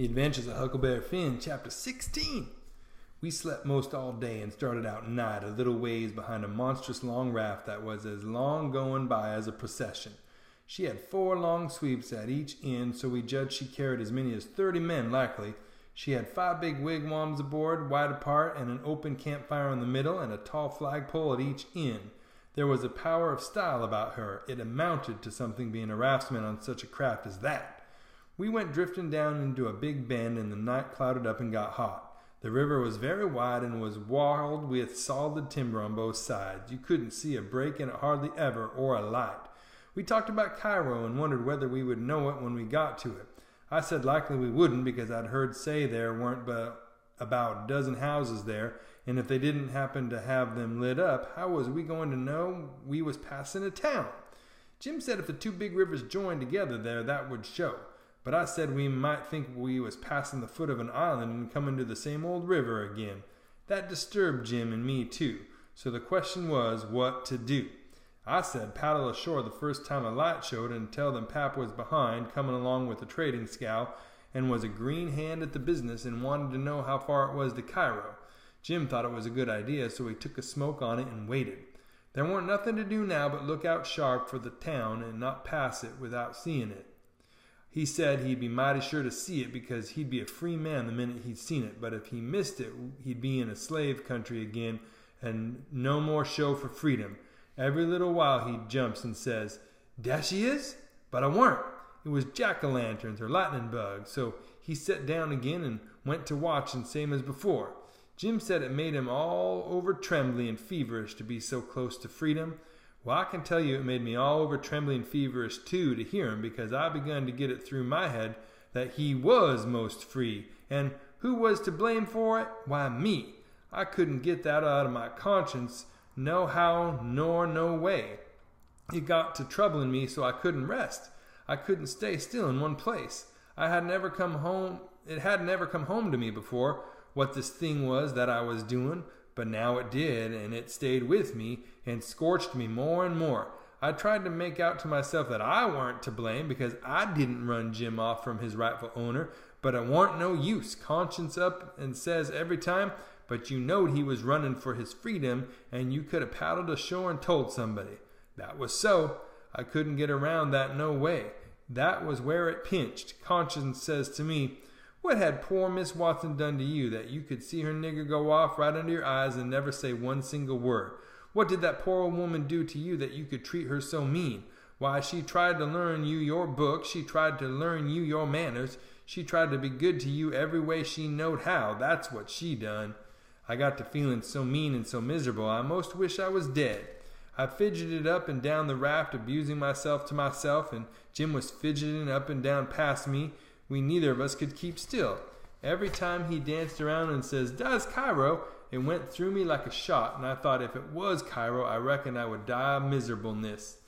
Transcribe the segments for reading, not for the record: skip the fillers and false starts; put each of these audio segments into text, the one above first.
The Adventures of Huckleberry Finn, Chapter 16. We slept most all day and started out night a little ways behind a monstrous long raft that was as long going by as a procession. She had 4 long sweeps at each end, so we judged she carried as many as 30 men likely. She had 5 big wigwams aboard, wide apart, and an open campfire in the middle, and a tall flagpole at each end. There was a power of style about her. It amounted to something being a raftsman on such a craft as that. We went drifting down into a big bend, and the night clouded up and got hot. The river was very wide and was walled with solid timber on both sides. You couldn't see a break in it hardly ever, or a light. We talked about Cairo and wondered whether we would know it when we got to it. I said likely we wouldn't, because I'd heard say there weren't but about a dozen houses there, and if they didn't happen to have them lit up, how was we going to know we was passing a town? Jim said if the 2 big rivers joined together there, that would show. But I said we might think we was passing the foot of an island and coming to the same old river again. That disturbed Jim and me too, so the question was what to do. I said paddle ashore the first time a light showed and tell them Pap was behind, coming along with a trading scow, and was a green hand at the business and wanted to know how far it was to Cairo. Jim thought it was a good idea, so he took a smoke on it and waited. There weren't nothing to do now but look out sharp for the town and not pass it without seeing it. He said he'd be mighty sure to see it because he'd be a free man the minute he'd seen it, but if he missed it, he'd be in a slave country again and no more show for freedom. Every little while he jumps and says, "There she is!" But I weren't. It was jack-o'-lanterns or lightning bugs, so he sat down again and went to watching same as before. Jim said it made him all over trembly and feverish to be so close to freedom. Well, I can tell you it made me all over trembly and feverish too to hear him, because I begun to get it through my head that he was most free, and who was to blame for it? Why, me. I couldn't get that out of my conscience, no how nor no way. It got to troubling me so I couldn't rest. I couldn't stay still in one place. It had never come home to me before what this thing was that I was doing, but now it did, and it stayed with me and scorched me more and more. I tried to make out to myself that I weren't to blame because I didn't run Jim off from his rightful owner, but it warn't no use. Conscience up and says every time, but you knowed he was running for his freedom, and you could have paddled ashore and told somebody. That was so. I couldn't get around that no way. That was where it pinched. Conscience says to me, "What had poor Miss Watson done to you that you could see her nigger go off right under your eyes and never say one single word? What did that poor old woman do to you that you could treat her so mean? Why, she tried to learn you your book, she tried to learn you your manners, she tried to be good to you every way she knowed how. That's what she done." I got to feeling so mean and so miserable, I most wish I was dead. I fidgeted up and down the raft, abusing myself to myself, and Jim was fidgeting up and down past me. We neither of us could keep still. Every time he danced around and says, "Does Cairo?" it went through me like a shot, and I thought if it was Cairo, I reckon I would die of miserableness.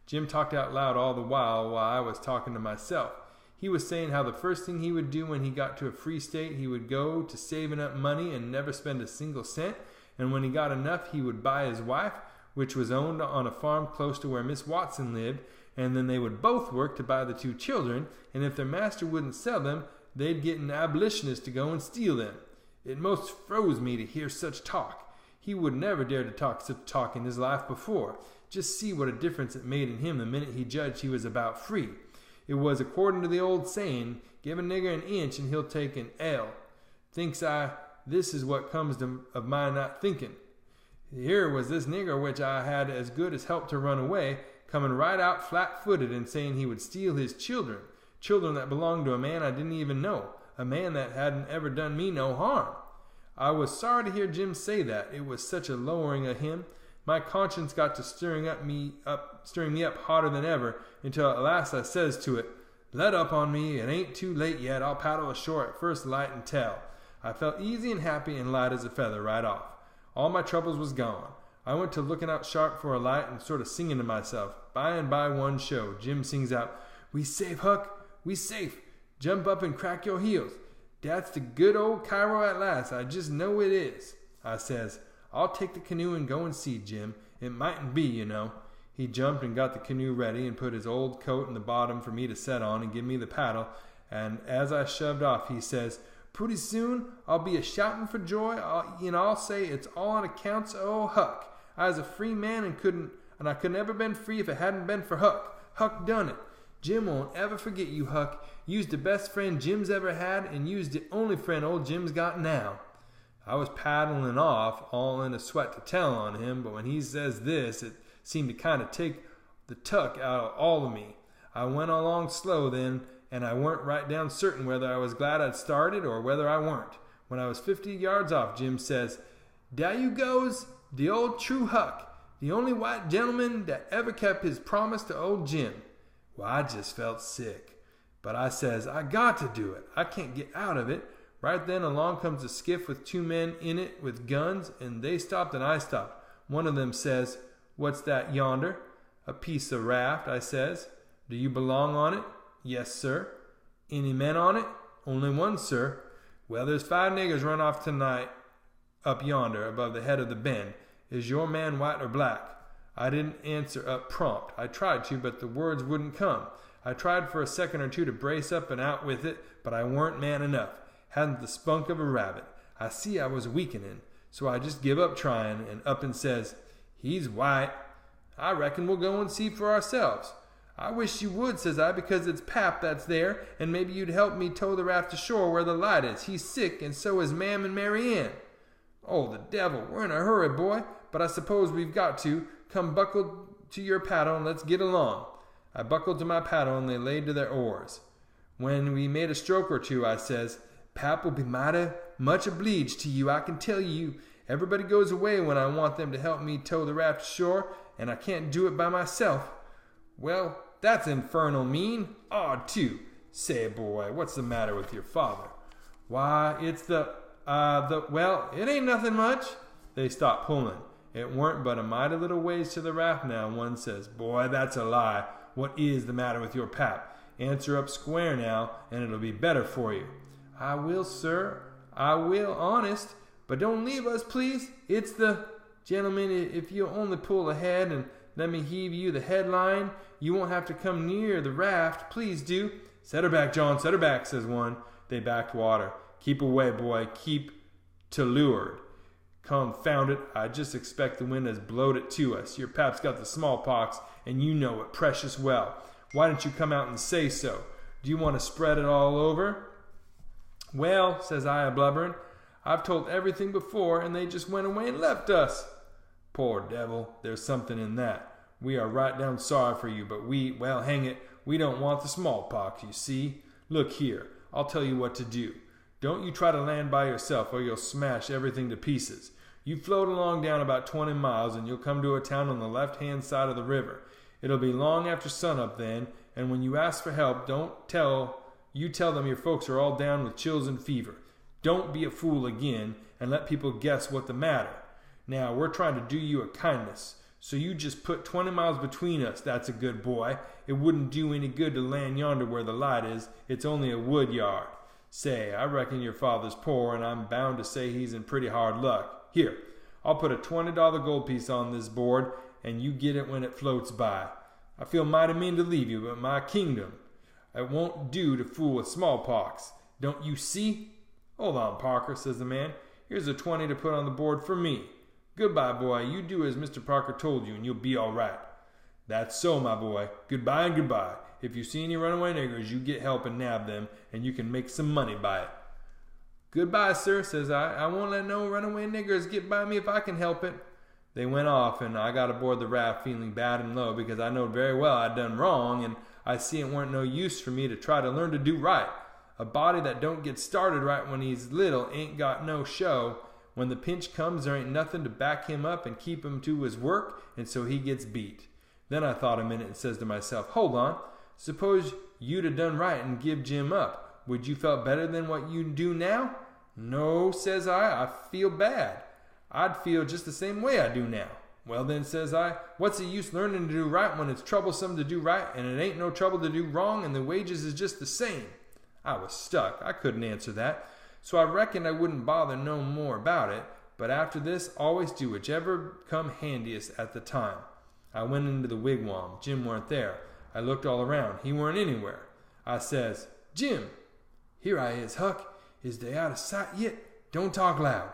Jim talked out loud all the while I was talking to myself. He was saying how the first thing he would do when he got to a free state, he would go to saving up money and never spend a single cent, and when he got enough, he would buy his wife, which was owned on a farm close to where Miss Watson lived, and then they would both work to buy the 2 children, and if their master wouldn't sell them, they'd get an abolitionist to go and steal them. It most froze me to hear such talk. He would never dare to talk such talk in his life before. Just see what a difference it made in him the minute he judged he was about free. It was according to the old saying, give a nigger an inch and he'll take an ell. Thinks I, this is what comes of my not thinking. Here was this nigger which I had as good as helped to run away, coming right out flat-footed and saying he would steal his children that belonged to a man I didn't even know, a man that hadn't ever done me no harm. I was sorry to hear Jim say that. It was such a lowering of him. My conscience got to stirring me up hotter than ever, until at last I says to it, "Let up on me, it ain't too late yet, I'll paddle ashore at first light and tell." I felt easy and happy and light as a feather right off. All my troubles was gone. I went to looking out sharp for a light and sort of singing to myself. By and by one show, Jim sings out, "We safe, Huck, we safe. Jump up and crack your heels. That's the good old Cairo at last, I just know it is." I says, "I'll take the canoe and go and see, Jim. It mightn't be, you know." He jumped and got the canoe ready and put his old coat in the bottom for me to set on and give me the paddle, And as I shoved off, he says, "Pretty soon I'll be a-shouting for joy, and I'll say it's all on accounts of old Huck. I was a free man and I could never been free if it hadn't been for Huck. Huck done it. Jim won't ever forget you, Huck. You's the best friend Jim's ever had, and you's the only friend old Jim's got now." I was paddling off, all in a sweat to tell on him, but when he says this, it seemed to kind of take the tuck out of all of me. I went along slow then, and I weren't right down certain whether I was glad I'd started or whether I weren't. When I was 50 yards off, Jim says, "There you goes, the old true Huck, the only white gentleman that ever kept his promise to old Jim." Well, I just felt sick. But I says, "I got to do it. I can't get out of it." Right then along comes a skiff with 2 men in it with guns, and they stopped and I stopped. One of them says, "What's that yonder?" "A piece of raft," I says. "Do you belong on it?" "Yes, sir." "Any men on it?" "Only one, sir." "Well, there's 5 niggers run off tonight up yonder above the head of the bend. Is your man white or black?" I didn't answer up prompt. I tried to, but the words wouldn't come. I tried for a second or two to brace up and out with it, but I weren't man enough. Hadn't the spunk of a rabbit. I see I was weakening, so I just give up trying, and up and says, "He's white." "I reckon we'll go and see for ourselves." "I wish you would," says I, "because it's Pap that's there, and maybe you'd help me tow the raft ashore where the light is. He's sick, and so is Mam and Mary Ann." "Oh, the devil, we're in a hurry, boy, but I suppose we've got to. Come buckle to your paddle, and let's get along." I buckled to my paddle, and they laid to their oars. When we made a stroke or two, I says, "Pap will be mighty much obleeged to you, I can tell you. Everybody goes away when I want them to help me tow the raft ashore, and I can't do it by myself." "Well, that's infernal mean. Odd, too. Say, boy, what's the matter with your father?" "Why, it's well, it ain't nothing much." They stopped pulling. It weren't but a mighty little ways to the raft now. One says, "Boy, that's a lie. What is the matter with your Pap? Answer up square now, and it'll be better for you." "I will, sir. I will, honest. But don't leave us, please. It's the... Gentlemen, if you'll only pull ahead and let me heave you the headline, you won't have to come near the raft. Please do." "Set her back, John, set her back," says one. They backed water. "Keep away, boy. Keep to leeward." "Confound it, I just expect the wind has blowed it to us. Your Pap's got the smallpox, and you know it precious well. Why don't you come out and say so? Do you want to spread it all over?" "Well," says I, a-blubbering, "I've told everything before, and they just went away and left us." "Poor devil, there's something in that. We are right down sorry for you, but well, hang it, we don't want the smallpox, you see. Look here, I'll tell you what to do. Don't you try to land by yourself, or you'll smash everything to pieces. You float along down about 20 miles, and you'll come to a town on the left-hand side of the river. It'll be long after sunup then, and when you ask for help, you tell them your folks are all down with chills and fever. Don't be a fool again, and let people guess what the matter. Now, we're trying to do you a kindness, so you just put 20 miles between us, that's a good boy. It wouldn't do any good to land yonder where the light is. It's only a wood yard. Say, I reckon your father's poor, and I'm bound to say he's in pretty hard luck. Here, I'll put a $20 gold piece on this board, and you get it when it floats by. I feel mighty mean to leave you, but my kingdom, it won't do to fool with smallpox. Don't you see?" "Hold on, Parker," says the man. "Here's a 20 to put on the board for me. Goodbye, boy. You do as Mr. Parker told you, and you'll be all right." "That's so, my boy. Goodbye and goodbye. If you see any runaway niggers, you get help and nab them, and you can make some money by it." "Goodbye, sir," says I. "I won't let no runaway niggers get by me if I can help it." They went off, and I got aboard the raft feeling bad and low, because I knowed very well I'd done wrong, and I see it weren't no use for me to try to learn to do right. A body that don't get started right when he's little ain't got no show. When the pinch comes, there ain't nothing to back him up and keep him to his work, and so he gets beat. Then I thought a minute and says to myself, "Hold on. Suppose you'd have done right and give Jim up. Would you felt better than what you do now?" "No," says I feel bad. I'd feel just the same way I do now." "Well then," says I, "what's the use learning to do right when it's troublesome to do right, and it ain't no trouble to do wrong, and the wages is just the same?" I was stuck. I couldn't answer that. So I reckoned I wouldn't bother no more about it, but after this, always do whichever come handiest at the time. I went into the wigwam. Jim weren't there. I looked all around. He weren't anywhere. I says, "Jim, "Here I is, Huck. Is they out of sight yet? Don't talk loud."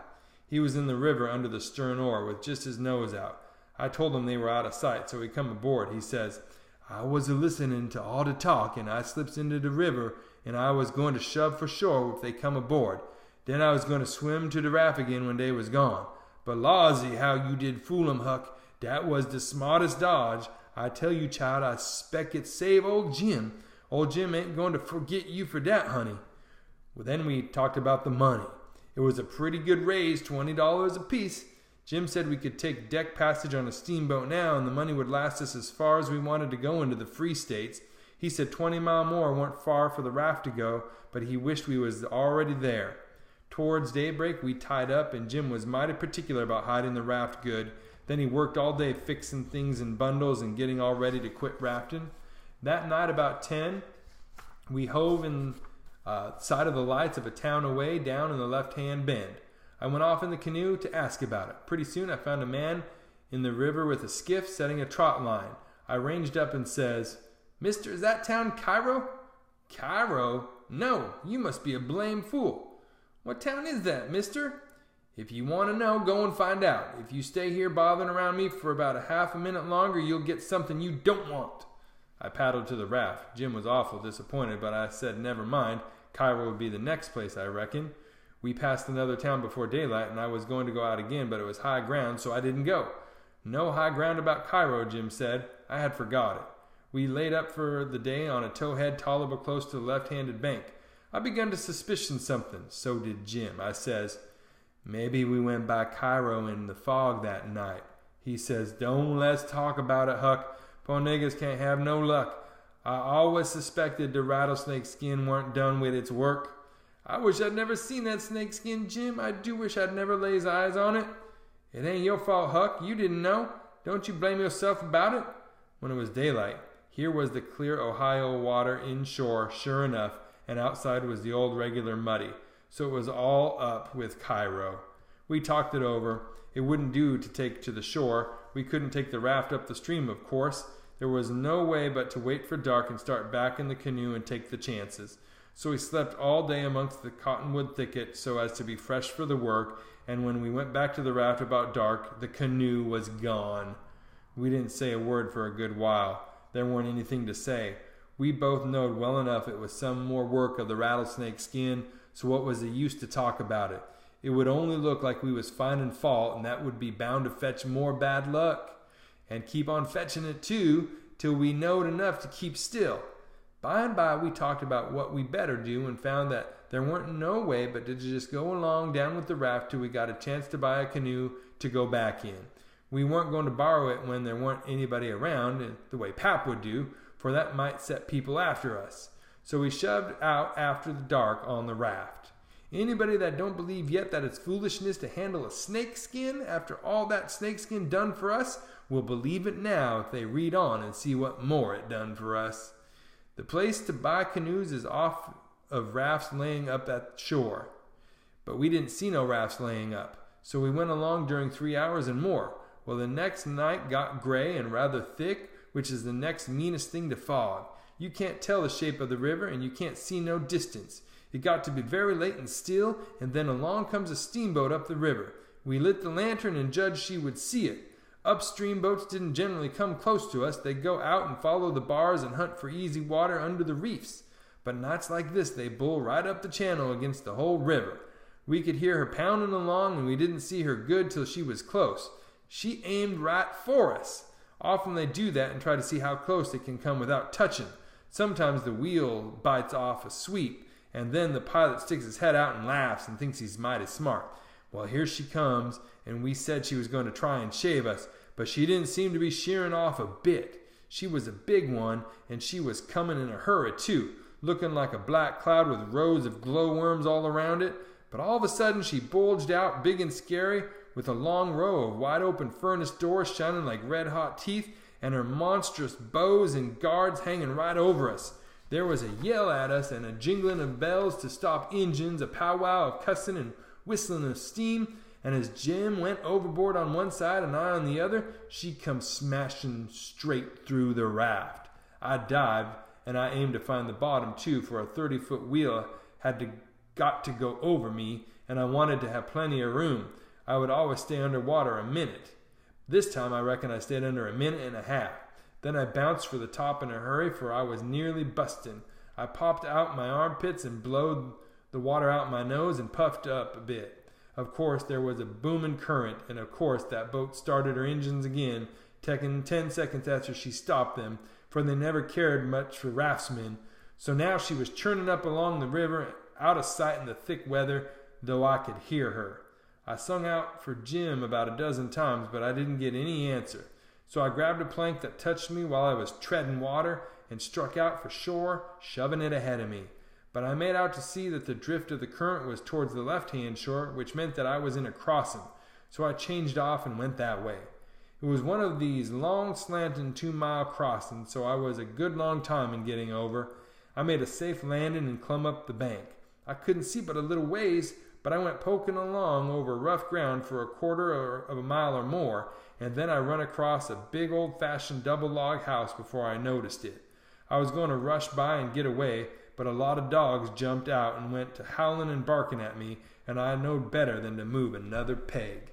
He was in the river under the stern oar with just his nose out. I told him they were out of sight, so he come aboard. He says, "I was a-listening to all the talk, and I slips into the river, and I was going to shove for shore if they come aboard. Then I was going to swim to the raft again when they was gone. But lawsy, how you did fool 'em, Huck. That was the smartest dodge. I tell you, child, I spec it save old Jim. Old Jim ain't going to forget you for that, honey." Well, then we talked about the money. It was a pretty good raise, $20 apiece. Jim said we could take deck passage on a steamboat now, and the money would last us as far as we wanted to go into the Free States. He said 20 mile more weren't far for the raft to go, but he wished we was already there. Towards daybreak, we tied up, and Jim was mighty particular about hiding the raft good. Then he worked all day fixing things in bundles and getting all ready to quit rafting. That night about 10, we hove in sight of the lights of a town away down in the left-hand bend. I went off in the canoe to ask about it. Pretty soon I found a man in the river with a skiff setting a trot line. I ranged up and says, "Mister, is that town Cairo?" "Cairo? No, you must be a blame fool." "What town is that, mister?" "If you want to know, go and find out. If you stay here bothering around me for about a half a minute longer, you'll get something you don't want." I paddled to the raft. Jim was awful disappointed, but I said never mind. Cairo would be the next place, I reckon. We passed another town before daylight, and I was going to go out again, but it was high ground, so I didn't go. "No high ground about Cairo," Jim said. I had forgot it. We laid up for the day on a towhead tolerable close to the left-handed bank. I begun to suspicion something. So did Jim. I says, "Maybe we went by Cairo in the fog that night." He says, "Don't let's talk about it, Huck. Poor niggas can't have no luck. I always suspected the rattlesnake skin weren't done with its work." "I wish I'd never seen that snake skin, Jim. I do wish I'd never laid eyes on it." "It ain't your fault, Huck. You didn't know. Don't you blame yourself about it." When it was daylight, here was the clear Ohio water inshore, sure enough, and outside was the old regular muddy. So it was all up with Cairo. We talked it over. It wouldn't do to take to the shore. We couldn't take the raft up the stream, of course. There was no way but to wait for dark and start back in the canoe and take the chances. So we slept all day amongst the cottonwood thicket so as to be fresh for the work, and when we went back to the raft about dark, the canoe was gone. We didn't say a word for a good while. There weren't anything to say. We both knowed well enough it was some more work of the rattlesnake skin, so what was the use to talk about it? It would only look like we was finding fault, and that would be bound to fetch more bad luck. And keep on fetching it too, till we knowed enough to keep still. By and by we talked about what we better do, and found that there weren't no way but to just go along down with the raft till we got a chance to buy a canoe to go back in. We weren't going to borrow it when there weren't anybody around, and the way Pap would do, for that might set people after us. So we shoved out after the dark on the raft. Anybody that don't believe yet that it's foolishness to handle a snake skin after all that snake skin done for us will believe it now if they read on and see what more it done for us. The place to buy canoes is off of rafts laying up at shore. But we didn't see no rafts laying up, so we went along during 3 hours and more. Well, the next night got gray and rather thick, which is the next meanest thing to fog. You can't tell the shape of the river, and you can't see no distance. It got to be very late and still, and then along comes a steamboat up the river. We lit the lantern and judged she would see it. Upstream boats didn't generally come close to us. They'd go out and follow the bars and hunt for easy water under the reefs. But nights like this, they bull right up the channel against the whole river. We could hear her pounding along, and we didn't see her good till she was close. She aimed right for us. Often they do that and try to see how close it can come without touching. Sometimes the wheel bites off a sweep, and then the pilot sticks his head out and laughs and thinks he's mighty smart. Well, here she comes, and we said she was going to try and shave us, but she didn't seem to be shearing off a bit. She was a big one, and she was coming in a hurry too, looking like a black cloud with rows of glowworms all around it. But all of a sudden she bulged out big and scary, with a long row of wide-open furnace doors shining like red-hot teeth, and her monstrous bows and guards hanging right over us. There was a yell at us and a jingling of bells to stop engines, a powwow of cussing and whistling of steam, and as Jim went overboard on one side and I on the other, she come smashing straight through the raft. I dived, and I aimed to find the bottom too, for a 30-foot wheel got to go over me, and I wanted to have plenty of room. I would always stay underwater a minute. This time I reckon I stayed under a minute and a half. Then I bounced for the top in a hurry, for I was nearly busting. I popped out my armpits and blowed the water out my nose and puffed up a bit. Of course, there was a booming current, and of course that boat started her engines again, taking 10 seconds after she stopped them, for they never cared much for raftsmen. So now she was churning up along the river, out of sight in the thick weather, though I could hear her. I sung out for Jim about a dozen times, but I didn't get any answer. So I grabbed a plank that touched me while I was treading water and struck out for shore, shoving it ahead of me. But I made out to see that the drift of the current was towards the left-hand shore, which meant that I was in a crossing. So I changed off and went that way. It was one of these long, slanting 2-mile crossings, so I was a good long time in getting over. I made a safe landing and clumb up the bank. I couldn't see but a little ways, but I went poking along over rough ground for a quarter of a mile or more, and then I run across a big old-fashioned double-log house before I noticed it. I was going to rush by and get away, but a lot of dogs jumped out and went to howling and barking at me, and I knowed better than to move another peg.